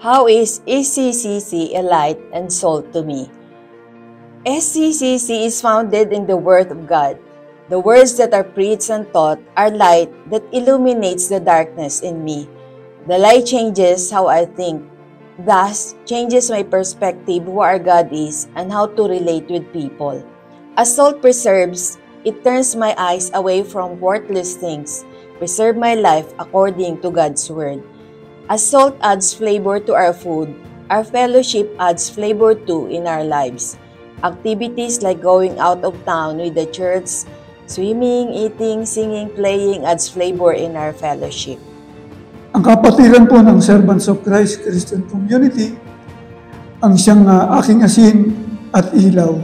How is SCCC a light and salt to me? SCCC is founded in the Word of God. The words that are preached and taught are light that illuminates the darkness in me. The light changes how I think, thus changes my perspective who our God is and how to relate with people. As salt preserves, it turns my eyes away from worthless things, preserve my life according to God's Word. As salt adds flavor to our food, our fellowship adds flavor too in our lives. Activities like going out of town with the church, swimming, eating, singing, playing adds flavor in our fellowship. Ang kapatiran po ng Servants of Christ Christian Community ang siyang aking asin at ilaw.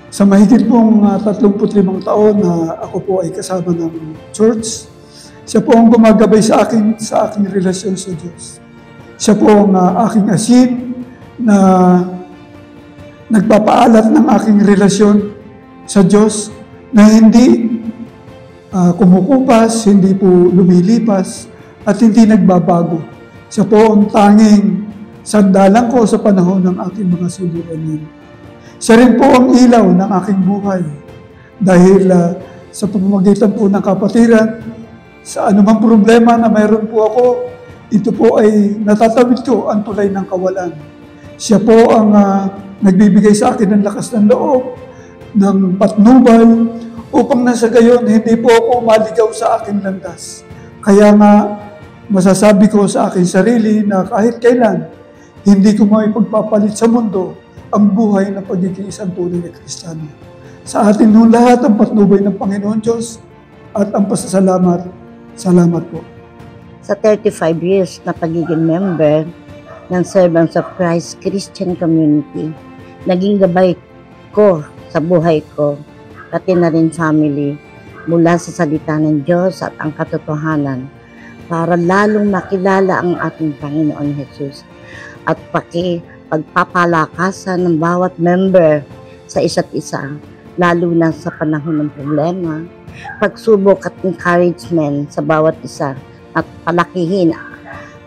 Sa mahigit pong 35 taon na ako po ay kasama ng church, siya po ang gumagabay sa aking relasyon sa Diyos. Siya po ang aking asin na nagpapaalat ng aking relasyon sa Diyos na hindi kumukupas, hindi po lumilipas, at hindi nagbabago. Siya po ang tanging sandalan ko sa panahon ng aking mga suliranin. Siya rin po ang ilaw ng aking buhay dahil sa pamamagitan po ng kapatiran, sa anumang problema na mayroon po ako, ito po ay natatawid ko ang tulay ng kawalan. Siya po ang nagbibigay sa akin ng lakas ng loob, ng patnubay, upang nasa gayon hindi po ako maligaw sa aking landas. Kaya nga, masasabi ko sa aking sarili na kahit kailan, hindi ko maipagpapalit sa mundo ang buhay ng pagiging isang tunay na Kristiyano. Sa atin nung lahat ang patnubay ng Panginoon Diyos at ang pasasalamat. Salamat po. Sa 35 years na pagiging member ng Servants of Christ Christian Community, naging gabay ko sa buhay ko, pati na rin family, mula sa salita ng Diyos at ang katotohanan para lalong makilala ang ating Panginoon Jesus at pagpapalakasan ng bawat member sa isa't isa, lalo na sa panahon ng problema, pagsubok at encouragement sa bawat isa at palakihin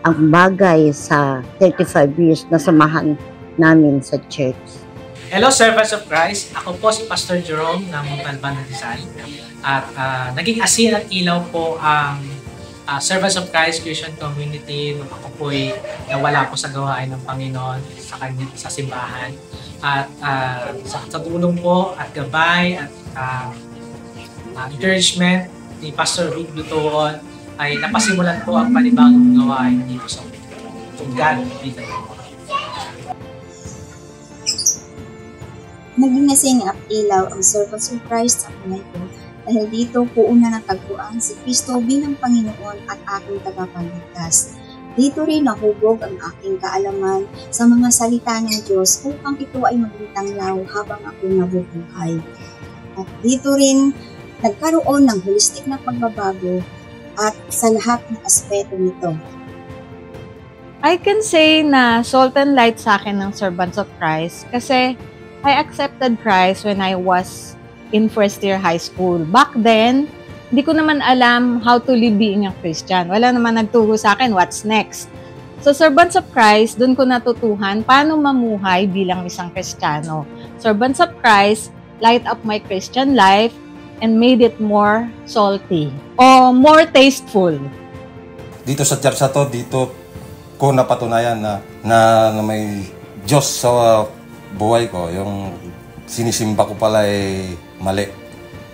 ang bagay sa 35 years na samahan namin sa church. Hello, Servants of Christ. Ako po si Pastor Jerome ng Montalban ng Rizal. At naging asin at ilaw po ang Servants of Christ Christian Community nung ako po'y nawala po sa gawain ng Panginoon sa simbahan. At sa tulong po at gabay at encouragement ni Pastor Rick Dutoon ay napasimulan po ang panibagong gawain dito sa God. Naging asin at ilaw ang Servants of Christ sa buhay ko dahil dito po una natagpuan si Kristo bilang Panginoon at aking tagapagligtas. Dito rin nahubog ang aking kaalaman sa mga salita ng Diyos upang ito ay maging tanglaw habang ako nabubuhay. At dito rin nagkaroon ng holistic na pagbabago at sa lahat ng aspeto nito. I can say na salt and light sa akin ng Servants of Christ kasi I accepted Christ when I was in first year high school. Back then, hindi ko naman alam how to live being a Christian. Wala naman nagturo sa akin what's next. So Servants of Christ, doon ko natutuhan paano mamuhay bilang isang Kristiyano. Servants of Christ light up my Christian life and made it more salty o more tasteful. Dito sa church na to, dito ko napatunayan na may Diyos sa buhay ko. Yung sinisimba ko pala ay mali,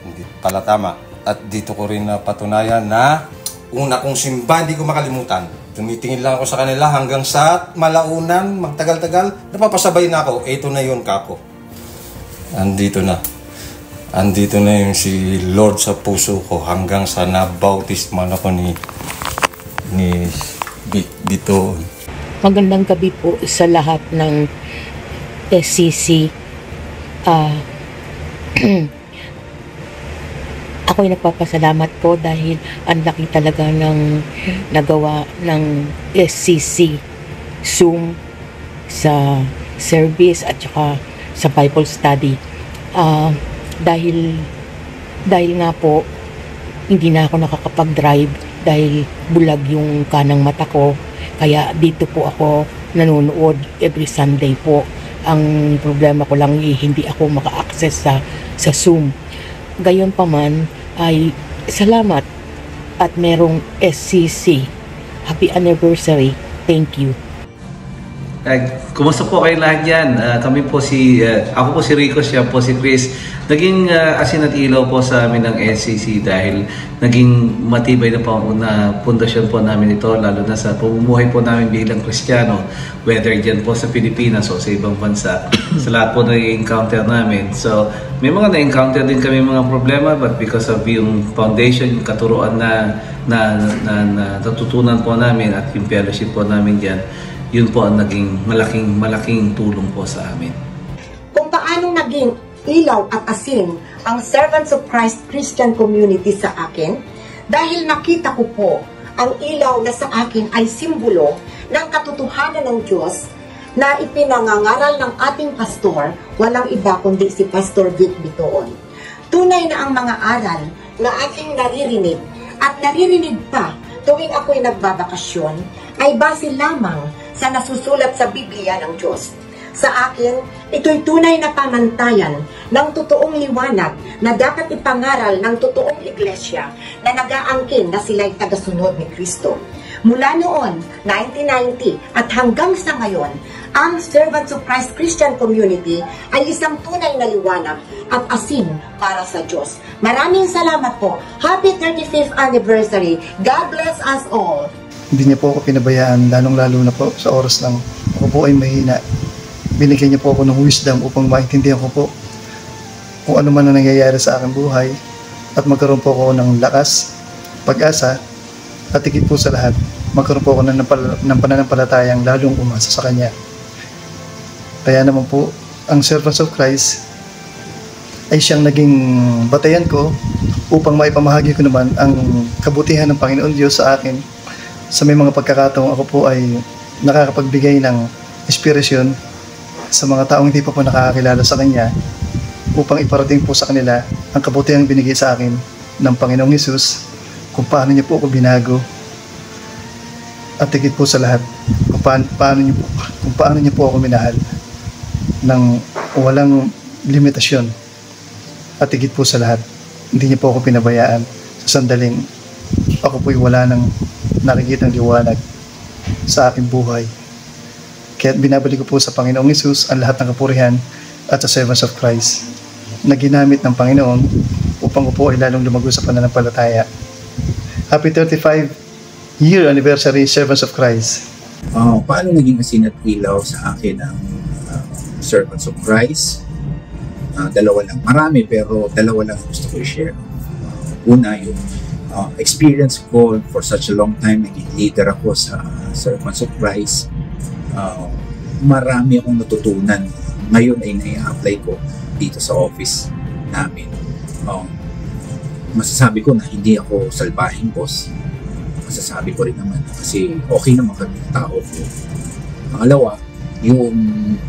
hindi pala tama. At dito ko rin napatunayan na una kong simba, hindi ko makalimutan. Tumitingin lang ako sa kanila hanggang sa malaunan, magtagal-tagal, napapasabay na ako, eto na yun kako. Andito na yung si Lord sa puso ko hanggang sa nabautisman ako ni Bito. Magandang gabi po sa lahat ng SCC. Ako'y nagpapasalamat po dahil ang laki talaga ng nagawa ng SCC Zoom sa service at saka sa Bible study. Dahil nga po hindi na ako nakakapag-drive dahil bulag yung kanang mata ko. Kaya dito po ako nanonood every Sunday po. Ang problema ko lang hindi ako maka-access sa Zoom. Gayon pa man ay salamat at merong SCC. Happy anniversary. Thank you. Kumusta po kayo lahat dyan? Ako po si Rico, siya po si Chris. Naging asin at ilaw po sa amin ng NCC dahil naging matibay na po na pundasyon po namin ito, lalo na sa pamumuhay po namin bilang Kristiyano, whether dyan po sa Pilipinas o sa ibang bansa, sa lahat po na i-encounter namin. So, may mga na-encounter din kami mga problema, but because of yung foundation, yung katuruan na natutunan po namin at yung fellowship po namin dyan, yun po ang naging malaking tulong po sa amin. Kung paano naging ilaw at asin ang Servants of Christ Christian Community sa akin, dahil nakita ko po ang ilaw na sa akin ay simbolo ng katotohanan ng Diyos na ipinangangaral ng ating pastor, walang iba kundi si Pastor Vic Bitoon. Tunay na ang mga aral na aking naririnig at naririnig pa tuwing ako'y nagbabakasyon ay base lamang sa nasusulat sa Biblia ng Diyos. Sa akin, ito'y tunay na pamantayan ng totoong liwanag na dapat ipangaral ng totoong iglesia na nag-aangkin na sila'y tagasunod ni Kristo. Mula noon, 1990 at hanggang sa ngayon, ang Servants of Christ Christian Community ay isang tunay na liwanag at asin para sa Diyos. Maraming salamat po. Happy 35th anniversary. God bless us all. Hindi niya po ako pinabayaan, lalong-lalo na po sa oras ng ako po ay mahina. Binigyan niya po ako ng wisdom upang maintindihan ko po kung ano man ang nangyayari sa aking buhay at magkaroon po ako ng lakas, pag-asa, at higit po sa lahat, magkaroon po ako ng pananampalatayang lalong umasa sa Kanya. Kaya naman po, ang Servants of Christ ay siyang naging batayan ko upang maipamahagi ko naman ang kabutihan ng Panginoon Diyos sa akin. Sa may mga pagkakataong ako po ay nakakapagbigay ng inspirasyon sa mga taong hindi pa po nakakakilala sa Kanya upang iparating po sa kanila ang kabutihang binigay sa akin ng Panginoong Hesus, kung paano niya po ako binago at higit po sa lahat kung paano niya po ako minahal ng walang limitasyon, at higit po sa lahat hindi niya po ako pinabayaan sa sandaling ako po'y wala nang nakikitang liwanag sa aking buhay. Kaya binabalik ko po sa Panginoong Hesus ang lahat ng kapurihan at sa Servants of Christ na ginamit ng Panginoon upang ko po ay lalong lumago sa pananampalataya. Happy 35-year anniversary, Servants of Christ. Paano naging asin at ilaw sa akin ang Servants of Christ? Dalawa lang. Marami, pero dalawa lang gusto ko i-share. Una, yung experience ko for such a long time, naging leader ako sa Servants of Christ. Marami akong natutunan. Ngayon ay nai-apply ko dito sa office namin. Masasabi ko na hindi ako salbahing boss. Masasabi ko rin naman kasi okay naman kami ng tao ko. Pangalawa, yung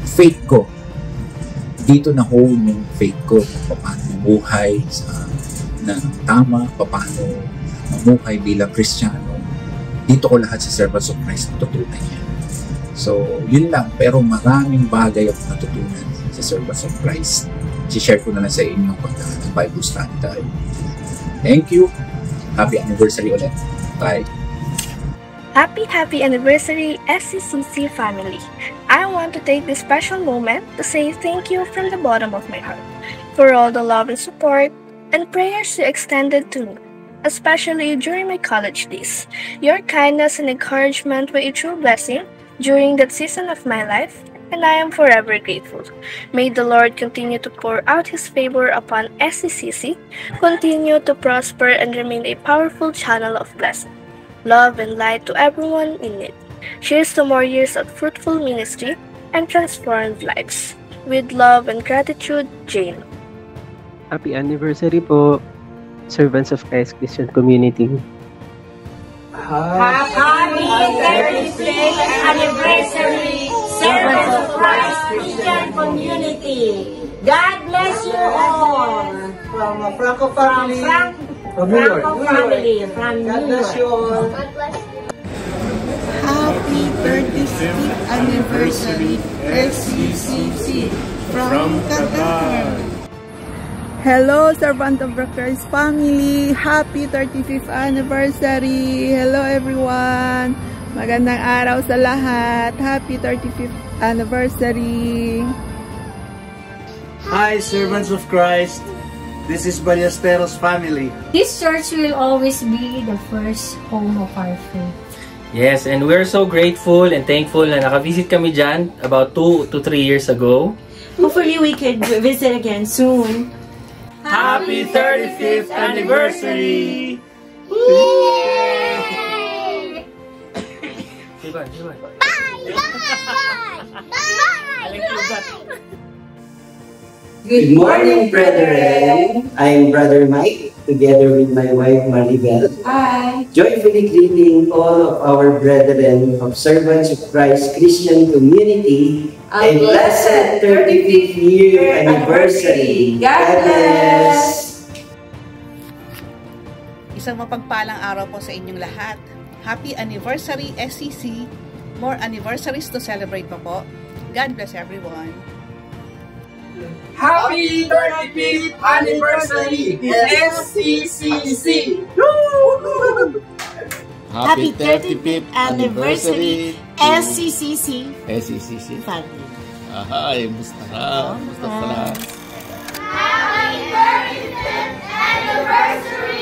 faith ko. Dito na home yung faith ko. Paano mamuhay na tama, paano mamuhay bilang Kristiyano. Dito ko lahat sa Servants of Christ natutunan yan. So, yun lang. Pero maraming bagay ako natutunan sa Servants of Christ. I-share ko na lang sa inyo pag Bible study tayo. Thank you. Happy anniversary ulit. Bye. Happy anniversary, SCCC family. I want to take this special moment to say thank you from the bottom of my heart for all the love and support and prayers you extended to me, especially during my college days. Your kindness and encouragement were a true blessing during that season of my life, and I am forever grateful. May the Lord continue to pour out His favor upon SCCC, continue to prosper and remain a powerful channel of blessing, love and light to everyone in need. Cheers to more years of fruitful ministry and transformed lives. With love and gratitude, Jane. Happy anniversary po, Servants of Christ Christian Community. Happy 35th anniversary, Servants of Christ Christian Community. God bless you all. From Franco family. From New York. Family from New York. God bless you all. Happy 35th anniversary, SCCC from Qatar. Hello, Servant of Christ family! Happy 35th anniversary! Hello everyone! Magandang araw sa lahat! Happy 35th anniversary! Hi, Servants of Christ! This is Ballesteros family. This church will always be the first home of our faith. Yes, and we're so grateful and thankful na nakavisit kami dyan about 2 to 3 years ago. Hopefully we could visit again soon. Happy 35th anniversary! Yay! Bye! Good morning, brethren. I'm Brother Mike, together with my wife Maribel. Hi. Joyfully greeting all of our brethren of Servants of Christ Christian Community a blessed 35th year anniversary. God bless! Isang mapagpalang araw po sa inyong lahat. Happy anniversary, SCC. More anniversaries to celebrate pa po. God bless everyone. Happy 35th anniversary, SCCC! Happy 35th anniversary, SCCC family. Ay, musta pala. Happy 35th anniversary!